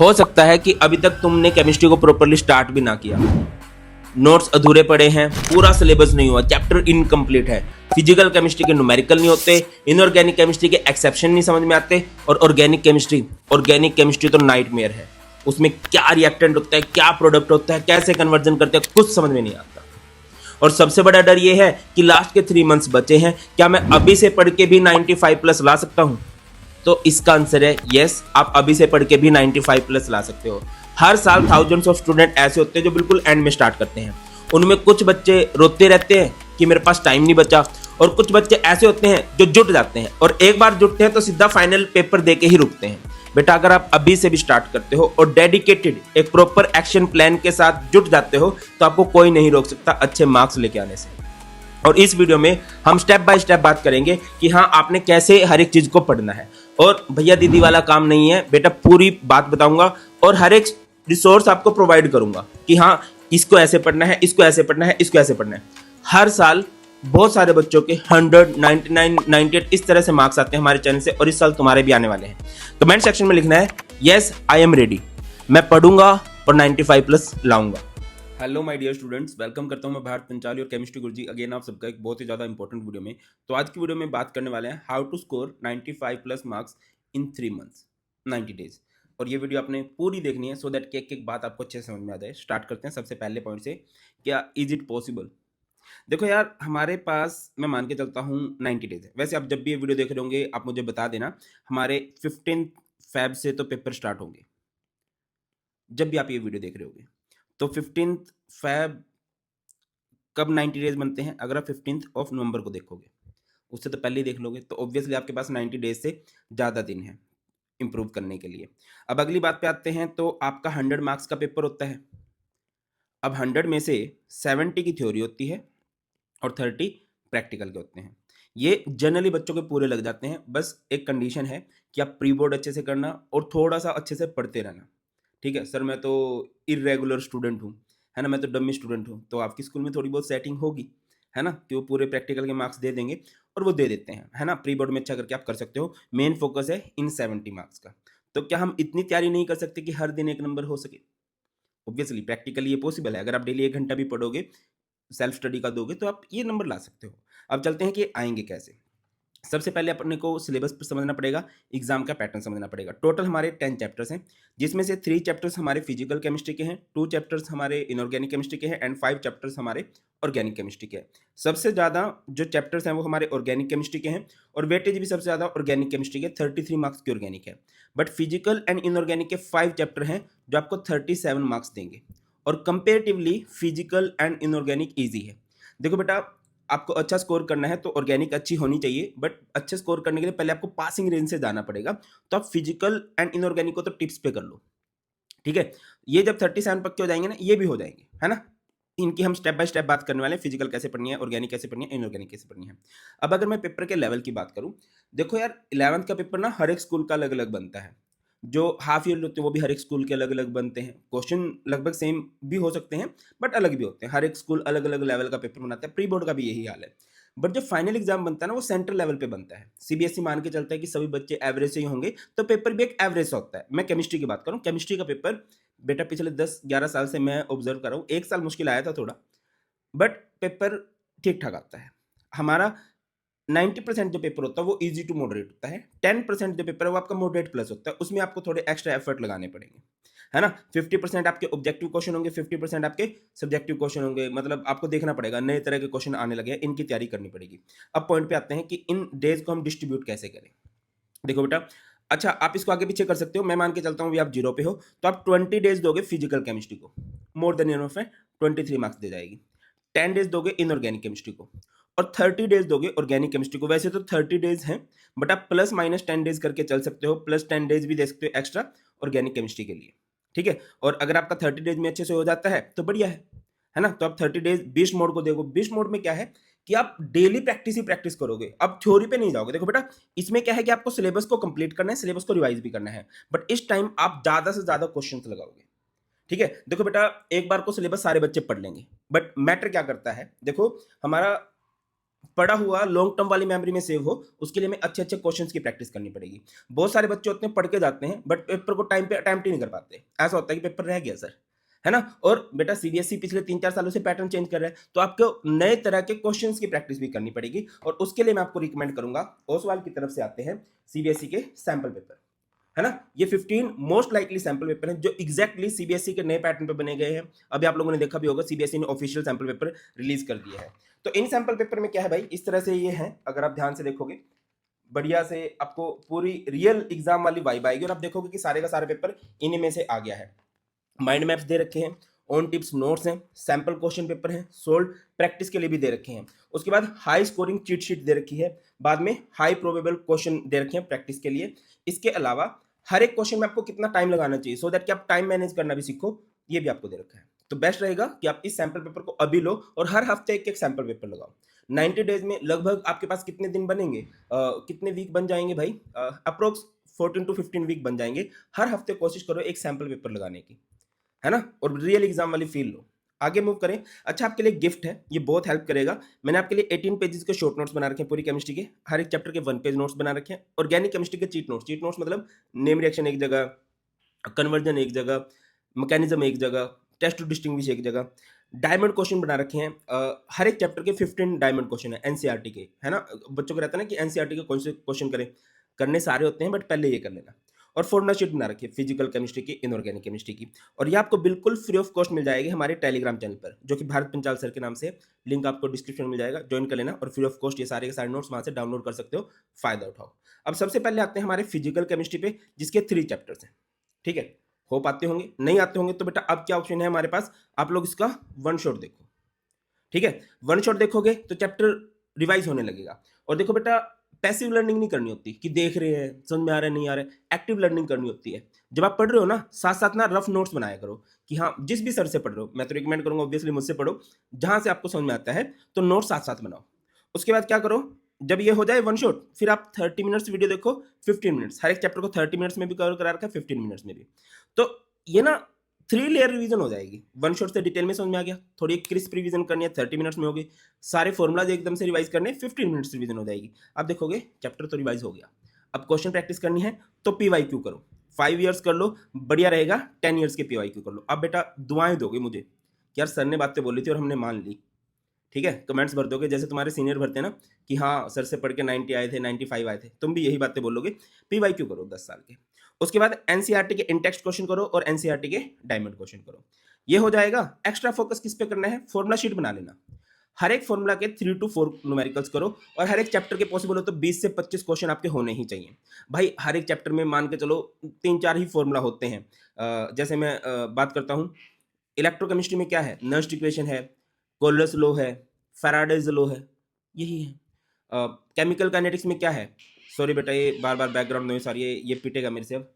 हो सकता है कि अभी तक तुमने केमिस्ट्री को प्रॉपरली स्टार्ट भी ना किया, नोट्स अधूरे पड़े हैं, पूरा सिलेबस नहीं हुआ, चैप्टर इनकम्प्लीट है, फिजिकल केमिस्ट्री के न्यूमेरिकल नहीं होते, इनऑर्गेनिक केमिस्ट्री के एक्सेप्शन नहीं समझ में आते, और ऑर्गेनिक केमिस्ट्री तो नाइटमेयर है। उसमें क्या रिएक्टेंट होता है, क्या प्रोडक्ट होता है, कैसे कन्वर्जन करते हैं, कुछ समझ में नहीं आता। और सबसे बड़ा डर ये है कि लास्ट के 3 मंथ्स बचे हैं, क्या मैं अभी से पढ़ के भी 95 प्लस ला सकता हूं? तो इसका आंसर है यस, आप अभी से पढ़ के भी 95 प्लस ला सकते हो। हर साल थाउजेंड्स ऑफ स्टूडेंट ऐसे होते हैं जो बिल्कुल एंड में स्टार्ट करते हैं। उनमें कुछ बच्चे रोते रहते हैं कि मेरे पास टाइम नहीं बचा, और कुछ बच्चे ऐसे होते हैं जो जुट जाते हैं, और एक बार जुटते हैं तो सीधा फाइनल पेपर दे के ही रुकते हैं। बेटा, अगर आप अभी से भी स्टार्ट करते हो और डेडिकेटेड एक प्रॉपर एक्शन प्लान के साथ जुट जाते हो, तो आपको कोई नहीं रोक सकता अच्छे मार्क्स लेके आने से। और इस वीडियो में हम स्टेप बाय स्टेप बात करेंगे कि हाँ, आपने कैसे हर एक चीज को पढ़ना है। और भैया दीदी वाला काम नहीं है बेटा, पूरी बात बताऊंगा और हर एक रिसोर्स आपको प्रोवाइड करूंगा कि हाँ, इसको ऐसे पढ़ना है, इसको ऐसे पढ़ना है, इसको ऐसे पढ़ना है। हर साल बहुत सारे बच्चों के 100, 99, 98 इस तरह से मार्क्स आते हैं हमारे चैनल से, और इस साल तुम्हारे भी आने वाले हैं। कमेंट सेक्शन में लिखना है यस आई एम रेडी, मैं पढ़ूंगा और 95 प्लस लाऊंगा। Hello my dear students, welcome करता हूं मैं भारत पंचाली और केमिस्ट्री गुरुजी अगेन आप सबका एक बहुत ही ज़्यादा इंपॉर्टेंट वीडियो में। तो आज की वीडियो में बात करने वाले हैं how to score 95 plus marks in 3 months 90 days. और ये वीडियो आपने पूरी देखनी है सो दैट कि एक एक बात आपको अच्छे से समझ में आ जाए। स्टार्ट करते हैं सबसे पहले पॉइंट से, क्या इज इट पॉसिबल। देखो यार, हमारे पास मैं मान के चलता हूँ 90 डेज है। वैसे आप जब भी ये वीडियो देख रहे होंगे आप मुझे बता देना, हमारे 15 फेब से तो पेपर स्टार्ट होंगे। जब भी आप ये वीडियो देख रहे होगे तो 15 फेब कब 90 डेज बनते हैं, अगर आप 15 ऑफ नवंबर को देखोगे, उससे तो पहले ही देख लोगे, तो ऑब्वियसली आपके पास 90 डेज से ज़्यादा दिन है इंप्रूव करने के लिए। अब अगली बात पे आते हैं, तो आपका 100 मार्क्स का पेपर होता है। अब 100 में से 70 की थ्योरी होती है और 30 प्रैक्टिकल के होते हैं। ये जनरली बच्चों के पूरे लग जाते हैं। बस एक कंडीशन है कि आप प्री बोर्ड अच्छे से करना और थोड़ा सा अच्छे से पढ़ते रहना। ठीक है सर, मैं तो इरेगुलर स्टूडेंट हूँ, है ना, मैं तो डमी स्टूडेंट हूँ, तो आपकी स्कूल में थोड़ी बहुत सेटिंग होगी, है ना, कि वो पूरे प्रैक्टिकल के मार्क्स दे देंगे, और वो दे देते हैं, है ना। प्री बोर्ड में अच्छा करके आप कर सकते हो। मेन फोकस है इन 70 मार्क्स का। तो क्या हम इतनी तैयारी नहीं कर सकते कि हर दिन 1 नंबर हो सके? ऑब्वियसली प्रैक्टिकली ये पॉसिबल है। अगर आप डेली 1 घंटा भी पढ़ोगे, सेल्फ स्टडी का दोगे, तो आप ये नंबर ला सकते हो। अब चलते हैं कि आएंगे कैसे। सबसे पहले अपने को सिलेबस पर समझना पड़ेगा, एग्जाम का पैटर्न समझना पड़ेगा। टोटल हमारे 10 चैप्टर्स हैं, जिसमें से 3 चैप्टर्स हमारे फिजिकल केमिस्ट्री के हैं, 2 चैप्टर्स हमारे इनऑर्गेनिक केमिस्ट्री के हैं, एंड 5 चैप्टर्स हमारे ऑर्गेनिक केमिस्ट्री के हैं। सबसे ज़्यादा जो चैप्टर्स हैं वो हमारे ऑर्गेनिक केमिस्ट्री के हैं, और वेटेज भी सबसे ज़्यादा ऑर्गेनिक केमिस्ट्री के 33 मार्क्स की ऑर्गेनिक है। बट फिजिकल एंड इनऑर्गेनिक के 5 चैप्टर हैं जो आपको 37 मार्क्स देंगे, और comparatively physical and inorganic easy है। देखो बेटा, आपको अच्छा स्कोर करना है तो ऑर्गेनिक अच्छी होनी चाहिए, बट अच्छे स्कोर करने के लिए पहले आपको पासिंग रेंज से जाना पड़ेगा। तो आप फिजिकल एंड इनऑर्गेनिक को तो टिप्स पे कर लो, ठीक है। ये जब 37 पक्के हो जाएंगे ना, ये भी हो जाएंगे, है ना। इनकी हम स्टेप बाय स्टेप बात करने वाले हैं, फिजिकल कैसे पढ़नी है, ऑर्गेनिक कैसे पढ़नी है, इनऑर्गेनिक कैसे पढ़नी है। अब अगर मैं पेपर के लेवल की बात करूं, देखो यार, 11th का पेपर ना हर एक स्कूल का अलग अलग बनता है। जो हाफ ईयर होते हैं वो भी हर एक स्कूल के अलग अलग बनते हैं। क्वेश्चन लगभग सेम भी हो सकते हैं बट अलग भी होते हैं। हर एक स्कूल अलग अलग लेवल का पेपर बनाता है। प्री बोर्ड का भी यही हाल है। बट जो फाइनल एग्जाम बनता है ना, वो सेंट्रल लेवल पे बनता है। सीबीएसई मान के चलता है कि सभी बच्चे एवरेज से ही होंगे, तो पेपर भी एक एवरेज से होता है। मैं केमिस्ट्री की बात करूँ, केमिस्ट्री का पेपर बेटा पिछले 10-11 साल से मैं ऑब्जर्व कर रहा हूँ। एक साल मुश्किल आया था थोड़ा, बट पेपर ठीक ठाक आता है हमारा। 90% जो पेपर होता है वो इजी टू मॉडरेट होता है। 10% जो पेपर है वो आपका मॉडरेट प्लस होता है, उसमें आपको थोड़े एक्स्ट्रा एफर्ट लगाने पड़ेंगे, है ना। 50% आपके ऑब्जेक्टिव क्वेश्चन होंगे, 50% आपके सब्जेक्टिव क्वेश्चन होंगे। मतलब आपको देखना पड़ेगा, नए तरह के क्वेश्चन आने लगे हैं, इनकी तैयारी करनी पड़ेगी। अब पॉइंट पे आते हैं कि इन डेज को हम डिस्ट्रीब्यूट कैसे करें। देखो बेटा, अच्छा आप इसको आगे पीछे कर सकते हो। मैं मान के चलता हूँ भी आप 0 पे हो, तो आप 20 डेज दोगे फिजिकल केमिस्ट्री को, मोर देन इनफ है, 23 मार्क्स दे जाएगी। 10 डेज दोगे इनऑर्गेनिक केमिस्ट्री को, और 30 डेज दोगे ऑर्गेनिक केमिस्ट्री को। वैसे तो 30 डेज हैं, बट आप प्लस माइनस 10 डेज करके चल सकते हो, प्लस 10 डेज भी दे सकते हो एक्स्ट्रा ऑर्गेनिक केमिस्ट्री के लिए, ठीक है। और अगर आपका 30 डेज में अच्छे से हो जाता है तो बढ़िया है ना। तो आप 30 डेज 20 मोड को देखो। 20 मोड में क्या है कि आप डेली प्रैक्टिस ही प्रैक्टिस करोगे, अब थ्योरी पे नहीं जाओगे। देखो बेटा, इसमें क्या है कि आपको सिलेबस को कंप्लीट करना है, सिलेबस को रिवाइज भी करना है, बट इस टाइम आप ज्यादा से ज्यादा क्वेश्चंस लगाओगे, ठीक है। देखो बेटा, एक बार को सिलेबस सारे बच्चे पढ़ लेंगे, बट मैटर क्या करता है, देखो हमारा पढ़ा हुआ लॉन्ग टर्म वाली मेमोरी में सेव हो, उसके लिए हमें अच्छे अच्छे क्वेश्चंस की प्रैक्टिस करनी पड़ेगी। बहुत सारे बच्चे होते हैं पढ़ के जाते हैं बट पेपर को टाइम पे अटेम्प्ट ही नहीं कर पाते। ऐसा होता है कि पेपर रह गया सर, है ना। और बेटा सीबीएसई पिछले 3-4 सालों से पैटर्न चेंज कर रहा है, तो आपको नए तरह के क्वेश्चंस की प्रैक्टिस भी करनी पड़ेगी। और उसके लिए मैं आपको रिकमेंड करूंगा, ओसवाल की तरफ से आते हैं सीबीएसई के सैंपल पेपर, है ना। ये 15 मोस्ट लाइकली सैंपल पेपर हैं जो एग्जैक्टली सीबीएसई के नए पैटर्न पे बने गए हैं। अभी आप लोगों ने देखा भी होगा, सीबीएसई ने ऑफिशियल सैंपल पेपर रिलीज कर दिए हैं। तो इन सैंपल पेपर में क्या है भाई, इस तरह से ये है, अगर आप ध्यान से देखोगे बढ़िया से आपको पूरी रियल एग्जाम वाली वाइब आएगी। और आप देखोगे कि सारे का सारा पेपर इन्हीं में से आ गया है। माइंड मैप्स दे रखे हैं, ऑन टिप्स नोट्स हैं, सैंपल क्वेश्चन पेपर हैं, सोल्व प्रैक्टिस के लिए भी दे रखे हैं। उसके बाद हाई स्कोरिंग चीट शीट दे रखी है, बाद में हाई प्रोबेबल क्वेश्चन दे रखे हैं प्रैक्टिस के लिए। इसके अलावा हर एक क्वेश्चन में आपको कितना टाइम लगाना चाहिए सो दैट कि आप टाइम मैनेज करना भी सीखो, ये भी आपको दे रखा है। तो बेस्ट रहेगा कि आप इस सैंपल पेपर को अभी लो और हर हफ्ते एक एक सैंपल पेपर लगाओ। 90 डेज में लगभग आपके पास कितने दिन बनेंगे, कितने वीक बन जाएंगे भाई, अप्रोक्स 14 to 15 वीक बन जाएंगे। हर हफ्ते कोशिश करो एक सैंपल पेपर लगाने की, है ना, और रियल एग्जाम वाली फील लो। आगे मूव करें। अच्छा, आपके लिए गिफ्ट है, ये बहुत हेल्प करेगा। मैंने आपके लिए 18 पेजेस के शॉर्ट नोट्स बना रखे हैं पूरी केमिस्ट्री के, हर एक चैप्टर के 1 पेज नोट्स बना रखे हैं। ऑर्गेनिक केमिस्ट्री के चीट नोट्स, चीट नोट्स मतलब नेम रिएक्शन एक जगह, कन्वर्जन एक जगह, मैकेनिज्म एक जगह, टेस्ट टू डिस्टिंग्विश एक जगह। डायमंड क्वेश्चन बना रखे हैं, हर एक चैप्टर के 15 डायमंड क्वेश्चन है एनसीईआरटी के, है ना। बच्चों को रहता है ना कि एनसीईआरटी के कौन से क्वेश्चन करें, करने सारे होते हैं बट पहले ये कर लेना। और फॉर्मुला शीट बना रखी है फिजिकल केमिस्ट्री की, इनऑर्गेनिक केमिस्ट्री की, और ये आपको बिल्कुल फ्री ऑफ कॉस्ट मिल जाएगी हमारे टेलीग्राम चैनल पर, जो कि भारत पंचाल सर के नाम से है। लिंक आपको डिस्क्रिप्शन में मिल जाएगा, ज्वाइन कर लेना और फ्री ऑफ कॉस्ट ये सारे के सारे नोट्स वहां से डाउनलोड कर सकते हो, फायदा उठाओ। अब सबसे पहले आते हैं हमारे फिजिकल केमिस्ट्री पे, जिसके 3 चैप्टर्स हैं, ठीक है। होप आते होंगे, नहीं आते होंगे तो बेटा अब क्या ऑप्शन है हमारे पास, आप लोग इसका वन शॉट देखो, ठीक है। वन शॉट देखोगे तो चैप्टर रिवाइज होने लगेगा। और देखो बेटा, पैसिव लर्निंग नहीं करनी होती कि देख रहे हैं समझ में आ रहा है नहीं आ रहा है, एक्टिव लर्निंग करनी होती है। जब आप पढ़ रहे हो ना, साथ साथ ना रफ नोट्स बनाया करो कि हाँ जिस भी सर से पढ़ रहे हो, मैं तो रिकमेंड करूंगा ऑब्वियसली मुझसे पढ़ो, जहां से आपको समझ में आता है तो नोट साथ साथ बनाओ। उसके बाद क्या करो, जब ये हो जाए वन शॉट, फिर आप 30 मिनट्स वीडियो देखो, 15 मिनट्स, हर एक चैप्टर को 30 मिनट्स में भी कवर करा रखा है, 15 मिनट्स में भी। तो ये ना 3 लेयर रिवीजन हो जाएगी। वन शॉट से डिटेल में समझ में आ गया, थोड़ी क्रिस्प रिवीजन करनी है 30 मिनट्स में होगी, सारे फॉर्मुलाज एकदम से रिवाइज करने 15 मिनट्स रिवीजन हो जाएगी। आप देखोगे चैप्टर तो रिवाइज हो गया। अब क्वेश्चन प्रैक्टिस करनी है तो पीवाईक्यू करो, 5 इयर्स कर लो, बढ़िया रहेगा। 10 इयर्स के पीवाईक्यू कर लो। अब बेटा दुआएं दोगे मुझे कि यार सर ने बातें बोली थी और हमने मान ली, ठीक है। कमेंट्स भर दोगे जैसे तुम्हारे सीनियर भरते हैं ना कि हाँ सर से पढ़ के 90 आए थे, 95 आए थे, तुम भी यही बातें बोलोगे। पीवाईक्यू करो 10 साल के। उसके बाद एनसीईआरटी के इंटेक्स्ट क्वेश्चन करो और एनसीईआरटी के डायमंड क्वेश्चन करो। ये हो जाएगा। एक्स्ट्रा फोकस किस पे करना है, फॉर्मुला शीट बना लेना। हर एक फॉर्मुला के 3 to 4 न्यूमेरिकल्स करो, और हर एक चैप्टर के पॉसिबल हो तो 20 से 25 क्वेश्चन आपके होने ही चाहिए भाई। हर एक चैप्टर में मान के चलो 3-4 ही फॉर्मुला होते हैं। जैसे मैं बात करता हूँ, इलेक्ट्रोकेमिस्ट्री में क्या है, नर्स्ट इक्वेशन है, कोलरस लॉ है, फैराडेज लॉ है, यही है। केमिकल काइनेटिक्स में क्या है, सॉरी बेटा ये बार बार बैकग्राउंड नॉइस आ रही है, ये पिटेगा मेरे से अब।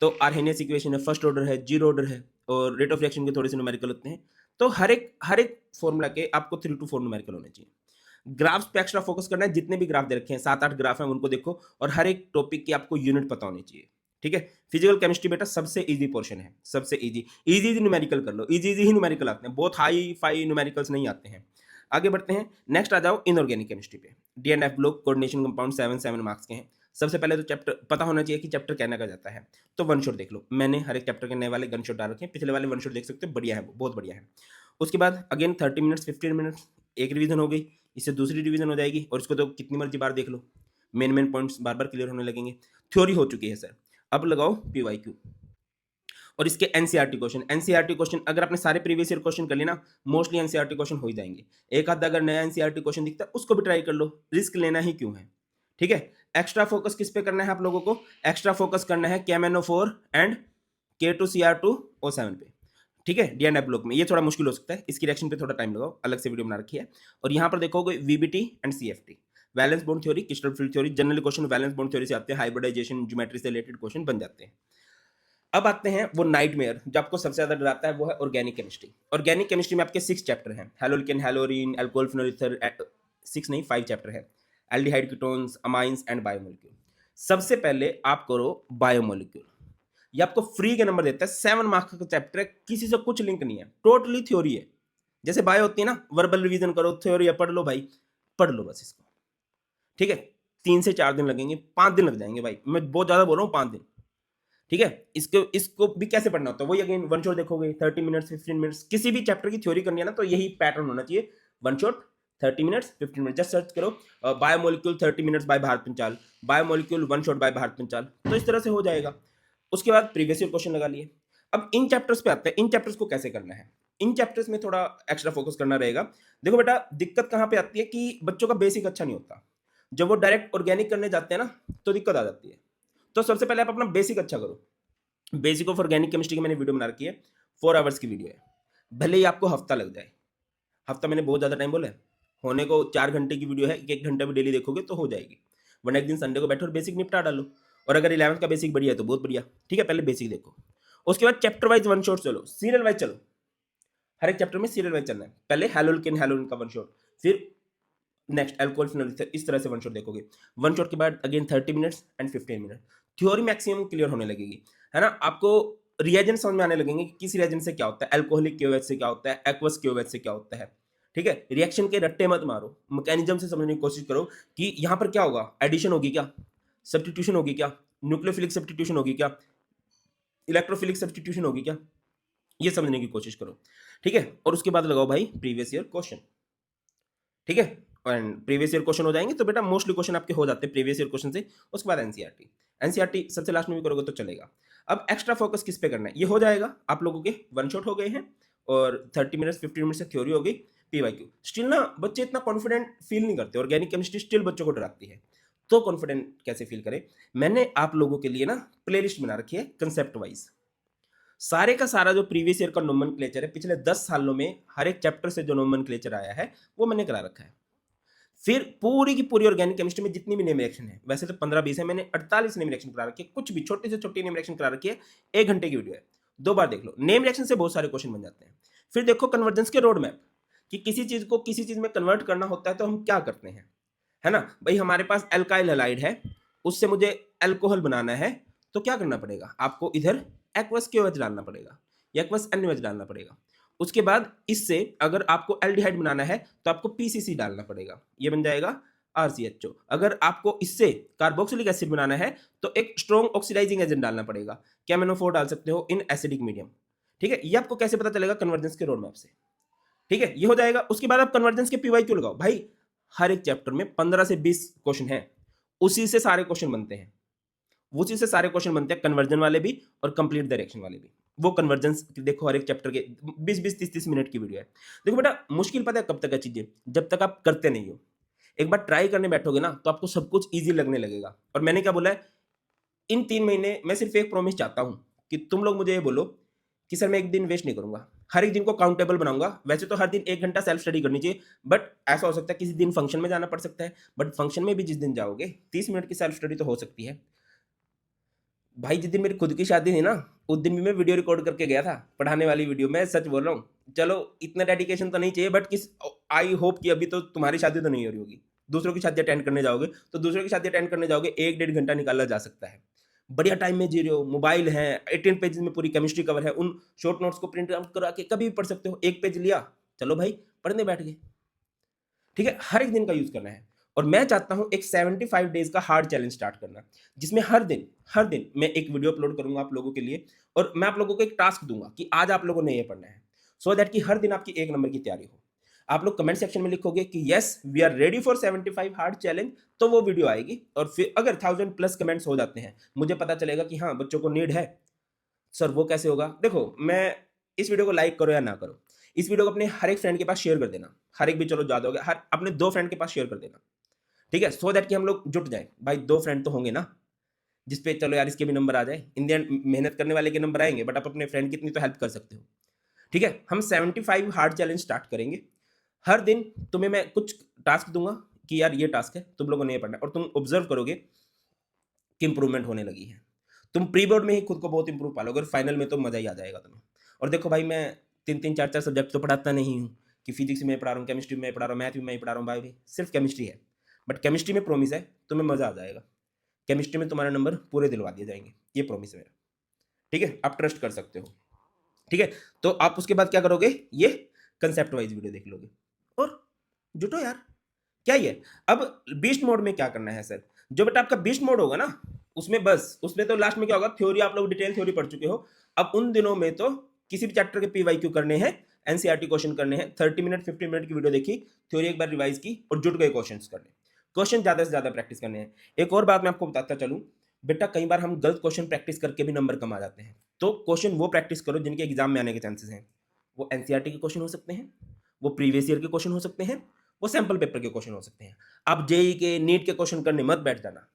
तो आर्हेनियस इक्वेशन है, फर्स्ट ऑर्डर है, जीरो ऑर्डर है, और रेट ऑफ रिएक्शन के थोड़े से न्यूमेरिकल होते हैं। तो हर एक फॉर्मूला के आपको 3 to 4 न्यूमेरिकल होने चाहिए। ग्राफ्स पे एक्स्ट्रा फोकस करना है, जितने भी ग्राफ दे रखे हैं 7-8 ग्राफ हैं उनको देखो, और हर एक टॉपिक की आपको यूनिट पता होनी चाहिए, ठीक है। फिजिकल केमिस्ट्री बेटा सबसे इजी पोर्शन है, सबसे इजी न्यूमेरिकल कर लो, इजी ही न्यूमेरिकल आते हैं, बहुत हाई फाई न्यूमेरिकल्स नहीं आते हैं। आगे बढ़ते हैं, नेक्स्ट आ जाओ इनऑर्गेनिक केमिस्ट्री पे। D and F block coordination compound 7 marks के हैं। सबसे पहले तो चैप्टर पता होना चाहिए कि चैप्टर कहना का जाता है, तो वन शॉट देख लो। मैंने हर एक चैप्टर के नए वाले गन शॉट डाल रखे हैं, पिछले वाले वन शॉट देख सकते हो, बढ़िया है, बहुत बढ़िया है। उसके बाद अगेन 30 मिनट्स 15 मिनट्स, एक रिवीजन हो गई, इससे दूसरी रिवीजन हो जाएगी, और इसको तो कितनी मर्जी बार देख लो, मेन पॉइंट्स बार बार क्लियर होने लगेंगे। थ्योरी हो चुकी है सर, अब लगाओ पीवाईक्यू और इसके एनसीईआरटी क्वेश्चन। एनसीईआरटी क्वेश्चन अगर आपने सारे प्रीवियस ईयर क्वेश्चन कर लिए ना, मोस्टली एनसीईआरटी क्वेश्चन हो ही जाएंगे। एक आधा अगर नया एनसीईआरटी क्वेश्चन दिखता है उसको भी ट्राई कर लो, रिस्क लेना ही क्यों है, ठीक है। एक्स्ट्रा फोकस किस पे करना है आप लोगों को, एक्स्ट्रा फोकस करना है KMnO4 एंड K2Cr2O7 पे, ठीक है। डी एंड एफ ब्लॉक में ये थोड़ा मुश्किल हो सकता है, इसकी रिएक्शन पे थोड़ा टाइम लगाओ, अलग से वीडियो बना रखी है। और यहाँ पर देखोगे VBT and CFT, valence bond theory, crystal field theory, general question valence bond theory से आते हैं, हाइब्रिडाइजेशन ज्योमेट्री से रिलेटेड क्वेश्चन बन जाते हैं। अब आते हैं वो नाइटमेयर जो आपको सबसे ज्यादा डराता है, वो है ऑर्गेनिक केमिस्ट्री। ऑर्गेनिक केमिस्ट्री में आपके 6 चैप्टर हैं, हेलोल्केन, हेलोरीन, अल्कोहल, फिनोल ईथर, 6 नहीं 5 चैप्टर है, aldehyde, ketones, amines and biomolecule. सबसे पहले आप करो बायोमोलिक्यूल, ये आपको फ्री के नंबर देता है, 7 मार्क्स का चैप्टर है, किसी से कुछ लिंक नहीं है, टोटली थ्योरी है। जैसे बायो होती है ना, वर्बल रिवीजन करो, थ्योरी है पढ़ लो भाई, पढ़ लो बस इसको, ठीक है। 3 से 4 दिन लगेंगे, 5 दिन लग जाएंगे भाई, मैं बहुत ज्यादा बोल रहा हूँ, 5 दिन, ठीक है। इसको भी कैसे पढ़ना होता है, वही अगेन वन शॉट देखोगे 30 मिनट्स 15 मिनट्स, किसी भी चैप्टर की थ्योरी करनी है ना तो यही पैटर्न होना चाहिए, one shot 30 minutes 15 minutes. Just search करो biomolecule 30 minutes by Bharat Panchal, biomolecule one shot by Bharat Panchal, तो इस तरह से हो जाएगा। उसके बाद प्रीवियस ईयर क्वेश्चन लगा लिए। अब इन चैप्टर्स पे आते हैं, इन चैप्टर्स को कैसे करना है, इन चैप्टर्स में थोड़ा एक्स्ट्रा फोकस करना रहेगा। देखो बेटा, दिक्कत कहां पे आती है कि बच्चों का बेसिक अच्छा नहीं होता, जब वो डायरेक्ट ऑर्गेनिक करने जाते हैं ना तो दिक्कत आ जाती है। तो सबसे पहले आप अपना बेसिक अच्छा करो। बेसिक ऑफ ऑर्गेनिक केमिस्ट्री की मैंने वीडियो बना रखी है, 4 आवर्स की वीडियो है, भले ही आपको हफ्ता लग जाए, हफ्ता मैंने बहुत ज्यादा टाइम बोला है, होने को 4 घंटे की वीडियो है, 1 घंटा भी डेली देखोगे तो हो जाएगी, वरना एक दिन संडे को बैठो और बेसिक निपटा डालो। और अगर 11th का बेसिक बढ़िया है तो बहुत बढ़िया, ठीक है, पहले बेसिक देखो। उसके बाद चैप्टर वाइज वन शॉट चलो, सीरियल वाइज चलो, हर एक चैप्टर में सीरियल वाइज चलना है। पहले हेलोल्केन हेलोइन का वन शॉट, फिर नेक्स्ट अल्कोहल फिनोल, इस तरह से वन शॉट देखोगे। वन शॉट के बाद again 30 minutes and 15 minute, theory maximum clear होने लगेगी, है ना। आपको रिएजेंट समझ में आने लगेंगे कि किस रिएजेंट से क्या होता है, अल्कोहलिक क्यूएच से क्या होता है, एक्वस क्यूएच से क्या होता है, ठीक है। रिएक्शन के रट्टे मत मारो, मैकेनिज्म से समझने की कोशिश करो कि यहाँ पर क्या होगा, एडिशन होगी क्या, सब्स्टिट्यूशन होगी क्या, न्यूक्लियोफिलिक सब्स्टिट्यूशन होगी क्या, इलेक्ट्रोफिलिक सब्स्टिट्यूशन होगी क्या, ये समझने की कोशिश करो, ठीक है। और उसके बाद लगाओ भाई प्रीवियस ईयर क्वेश्चन, ठीक है। एंड प्रीवियस ईयर क्वेश्चन हो जाएंगे तो बेटा मोस्टली क्वेश्चन आपके हो जाते हैं प्रीवियस ईयर क्वेश्चन से। उसके बाद एनसीईआरटी, एनसीईआरटी सबसे लास्ट में भी करोगे तो चलेगा। अब एक्स्ट्रा फोकस किस पे करना है, ये हो जाएगा आप लोगों के वन शॉट हो गए हैं और 30 मिनट्स 15 मिनट्स से थ्योरी हो गई, पीवाईक्यू। स्टिल ना बच्चे इतना कॉन्फिडेंट फील नहीं करते, ऑर्गेनिक केमिस्ट्री स्टिल बच्चों को डराती है, तो कॉन्फिडेंट कैसे फील करें। मैंने आप लोगों के लिए ना प्लेलिस्ट बना रखी है कंसेप्ट वाइज, सारे का सारा जो प्रीवियस ईयर का नोमेनक्लेचर है पिछले 10 सालों में, हर एक चैप्टर से जो नोमेनक्लेचर आया है वो मैंने करा रखा है। फिर पूरी की पूरी ऑर्गेनिक केमिस्ट्री में जितनी भी नेम रिएक्शन है, वैसे तो 15-20 है, मैंने 48 नेम रिएक्शन करा रखी है, कुछ भी छोटी से छोटी नेम रिएक्शन करा रखी है, 1 घंटे की वीडियो है, 2 बार देख लो। नेम रिएक्शन से बहुत सारे क्वेश्चन बन जाते हैं। फिर देखो कन्वर्जेंस के रोड मैप, कि किसी चीज को किसी चीज में कन्वर्ट करना होता है तो हम क्या करते हैं, है ना भाई। हमारे पास एल्काइल हैलाइड है, उससे मुझे अल्कोहल बनाना है, तो क्या करना पड़ेगा, आपको इधर एक्वस क्यूएच डालना पड़ेगा या एक्वस एनएच डालना पड़ेगा। उसके बाद इससे अगर आपको एल्डिहाइड बनाना है तो आपको पीसीसी डालना पड़ेगा, ये बन जाएगा आरसीएचओ। अगर आपको इससे कार्बोक्सिलिक एसिड बनाना है तो एक स्ट्रॉन्ग ऑक्सीडाइजिंग एजेंट डालना पड़ेगा, कैमेनोफोर डाल सकते हो इन एसिडिक मीडियम, ठीक है। ये आपको कैसे पता चलेगा, कन्वर्जेंस के रोड मैप से, ठीक है, ये हो जाएगा। उसके बाद आप कन्वर्जेंस के पीवाईक्यू लगाओ भाई, हर एक चैप्टर में 15 से 20 क्वेश्चन है, उसी से सारे क्वेश्चन बनते हैं, उसी से सारे क्वेश्चन बनते हैं, कन्वर्जन वाले भी और कंप्लीट डायरेक्शन वाले भी। वो कन्वर्जेंस देखो हर एक चैप्टर के 20-20 30-30 मिनट की वीडियो है। देखो बेटा मुश्किल पता है कब तक है चीजें, जब तक आप करते नहीं हो। एक बार ट्राई करने बैठोगे ना तो आपको सब कुछ ईजी लगने लगेगा। और मैंने क्या बोला है, इन 3 महीने मैं सिर्फ एक प्रॉमिस चाहता हूं कि तुम लोग मुझे ये बोलो कि सर मैं एक दिन वेस्ट नहीं करूंगा, हर एक दिन को काउंटेबल बनाऊंगा। वैसे तो हर दिन 1 घंटा सेल्फ स्टडी करनी चाहिए, बट ऐसा हो सकता है किसी दिन फंक्शन में जाना पड़ सकता है, बट फंक्शन में भी जिस दिन जाओगे 30 मिनट की सेल्फ स्टडी तो हो सकती है। भाई जिस दिन मेरी खुद की शादी थी ना, उस दिन भी मैं वीडियो रिकॉर्ड करके गया था, पढ़ाने वाली वीडियो, मैं सच बोल रहा हूँ। चलो इतना डेडिकेशन तो नहीं चाहिए, बट किस आई होप कि अभी तो तुम्हारी शादी तो नहीं हो रही होगी, दूसरों की शादी अटेंड करने जाओगे तो दूसरों की शादी अटेंड करने जाओगे 1-1.5 घंटा निकाला जा सकता है। बढ़िया टाइम में जी रहे हो, मोबाइल है, 18 पेजेस में पूरी केमिस्ट्री कवर है, उन शॉर्ट नोट्स को प्रिंट आउट करा के कभी भी पढ़ सकते हो। एक पेज लिया, चलो भाई पढ़ने बैठ गए, ठीक है। हर एक दिन का यूज करना है। और मैं चाहता हूं एक 75 डेज का हार्ड चैलेंज स्टार्ट करना, जिसमें हर दिन मैं एक वीडियो अपलोड करूंगा आप लोगों के लिए, और मैं आप लोगों को एक टास्क दूंगा कि आज आप लोगों ने ये पढ़ना है, सो दैट कि हर दिन आपकी 1 नंबर की तैयारी हो। आप लोग कमेंट सेक्शन में लिखोगे कि yes we are ready for 75 hard challenge, तो वो वीडियो आएगी। और फिर अगर 1000+ कमेंट्स हो जाते हैं, मुझे पता चलेगा कि हाँ बच्चों को नीड है। सर वो कैसे होगा, देखो मैं, इस वीडियो को लाइक करो या ना करो, इस वीडियो को अपने हर एक फ्रेंड के पास शेयर कर देना, हर एक भी चलो ज्यादा हो गया, हर अपने 2 फ्रेंड के पास शेयर कर देना, ठीक है, सो दैट कि हम लोग जुट जाए। भाई 2 फ्रेंड तो होंगे ना, जिसपे चलो यार इसके भी नंबर आ जाए, इन द एंड मेहनत करने वाले के नंबर आएंगे, बट आप अपने फ्रेंड की इतनी तो हेल्प कर सकते हो, ठीक है। हम 75 हार्ड चैलेंज स्टार्ट करेंगे। हर दिन तुम्हें मैं कुछ टास्क दूंगा कि यार ये टास्क है, तुम लोगों ने ये पढ़ना है, और तुम ऑब्जर्व करोगे कि इंप्रूवमेंट होने लगी है। तुम प्री बोर्ड में ही खुद को बहुत इंप्रूव पालोगे, और फाइनल में तो मजा ही आ जाएगा तुम्हें। और देखो भाई मैं 3-3 4-4 सब्जेक्ट तो पढ़ाता नहीं हूँ, कि फिजिक्स में पढ़ा रहा हूँ, केमिस्ट्री में पढ़ा रहा हूँ, मैथ में पढ़ा रहा हूँ, बायो भी सिर्फ केमिस्ट्री है, बट केमिस्ट्री में प्रॉमिस है तुम्हें मजा आ जाएगा। केमिस्ट्री में तुम्हारे नंबर पूरे दिलवा दिए जाएंगे, ये प्रॉमिस है मेरा, ठीक है। आप ट्रस्ट कर सकते हो, ठीक है। तो आप उसके बाद क्या करोगे, ये कंसेप्ट वाइज वीडियो देख लोगे और जुटो यार, क्या ही है। अब बीस्ट मोड में क्या करना है सर, जो बेटा आपका बीस्ट मोड होगा ना, उसमें बस उसमें तो लास्ट में क्या होगा, थ्योरी आप लोग डिटेल थ्योरी पढ़ चुके हो। अब उन दिनों में तो किसी भी चैप्टर के पीवाईक्यू करने हैं, एनसीईआरटी क्वेश्चन करने हैं, 30 मिनट 50 मिनट की वीडियो देखी, थ्योरी एक बार रिवाइज की और जुट गए क्वेश्चन करने, क्वेश्चन ज्यादा से ज्यादा प्रैक्टिस करने हैं। एक और बात मैं आपको बताता चलूं, बेटा कई बार हम गलत क्वेश्चन प्रैक्टिस करके भी नंबर कम आ जाते हैं। तो क्वेश्चन वो प्रैक्टिस करो जिनके एग्जाम में आने के चांसेस हैं। वो एनसीईआरटी के क्वेश्चन हो सकते हैं, वो प्रीवियस ईयर के क्वेश्चन हो सकते हैं, वो सैंपल पेपर के क्वेश्चन हो सकते हैं। आप जेई के नीट के क्वेश्चन करने मत बैठ जाना,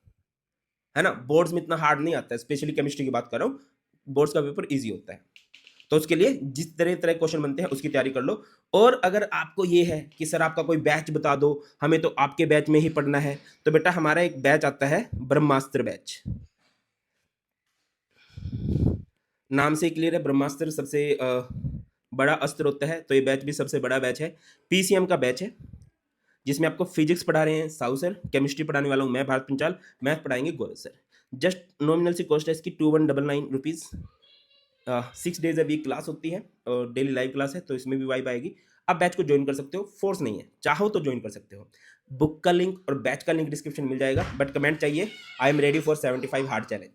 है ना। बोर्ड्स में इतना हार्ड नहीं आता है, स्पेशली केमिस्ट्री की बात कर रहा हूँ, बोर्ड्स का पेपर इजी होता है। तो उसके लिए जिस तरह तरह क्वेश्चन बनते हैं उसकी तैयारी कर लो। और अगर आपको ये है कि सर आपका कोई बैच बता दो, हमें तो आपके बैच में ही पढ़ना है, तो बेटा हमारा एक बैच आता है ब्रह्मास्त्र बैच, नाम से क्लियर है, ब्रह्मास्त्र सबसे बड़ा अस्त्र होता है, तो ये बैच भी सबसे बड़ा बैच है, पीसीएम का बैच है, जिसमें आपको फिजिक्स पढ़ा रहे हैं साहू सर, केमिस्ट्री पढ़ाने वाला हूँ मैं भारत पंचाल, मैथ पढ़ाएंगे गौरव सर। जस्ट नॉमिनल सी कॉस्ट है इसकी 2199 rupees. 6 days a week class होती है और डेली लाइव क्लास है, तो इसमें भी वाइब आएगी। आप बैच को ज्वाइन कर सकते हो, फोर्स नहीं है, चाहो तो ज्वाइन कर सकते हो। बुक का लिंक और बैच का लिंक डिस्क्रिप्शन मिल जाएगा, बट कमेंट चाहिए, I am ready for 75 hard challenge.